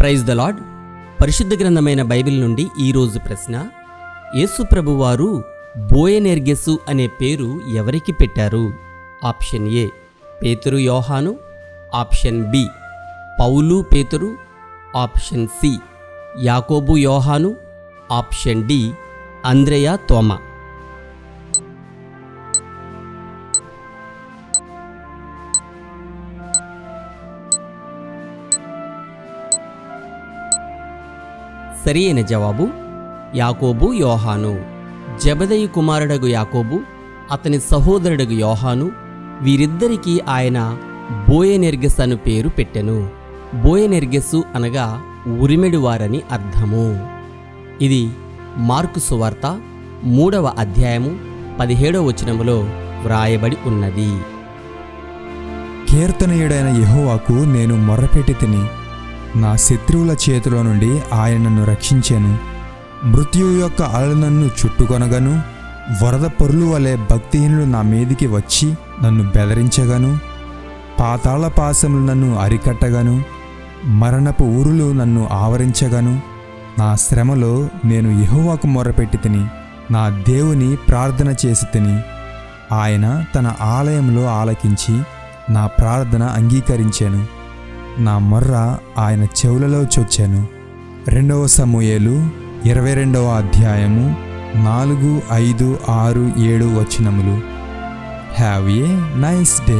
Praise the lord. పరిశుద్ధ గ్రంథమైన Bible నుండి ఈరోజు ప్రశ్న: యేసు ప్రభువారు బోయనెర్గెసు అనే పేరు ఎవరికి పెట్టారు? ఆప్షన్ ఏ పేతురు యోహాను, ఆప్షన్ బి పౌలు పేతురు, ఆప్షన్ సి యాకోబు యోహాను, ఆప్షన్ డి అంద్రెయ తోమా. సరి అయిన జవాబు యాకోబు యోహాను. జెబెదయి కుమారుడగు యాకోబు, అతని సహోదరుడగు యోహాను, వీరిద్దరికీ ఆయన బోయనెర్గెస్ అను పేరు పెట్టెను. బోయనెర్గెసు అనగా ఉరిమెడివారని అర్థము. ఇది మార్కు సువార్త 3వ అధ్యాయము 17వ వచనములో వ్రాయబడి ఉన్నది. కీర్తనీయుడైన యెహోవాకు నేను మొర్రపెట్టి తిని, నా శత్రువుల చేతిలో నుండి ఆయన నన్ను రక్షించెను. మృత్యువు యొక్క అలలు నన్ను చుట్టుకొనగను, వరద పొర్లు వలె భక్తిహీనులు నా మీదికి వచ్చి నన్ను బెదిరించగను, పాతాళ పాశములు నన్ను అరికట్టగను, మరణపు ఊరులు నన్ను ఆవరించగను. నా శ్రమలో నేను యెహోవాకు మొర్రపెట్టి తిని, నా దేవుని ప్రార్థన చేసి తిని, ఆయన తన ఆలయంలో ఆలకించి నా ప్రార్థన అంగీకరించెను. నా మొర్ర ఆయన చెవులలో చొచ్చెను. 2వ సమూయేలు 22వ అధ్యాయము 4, 5, 6, 7 వచనములు. Have a nice day.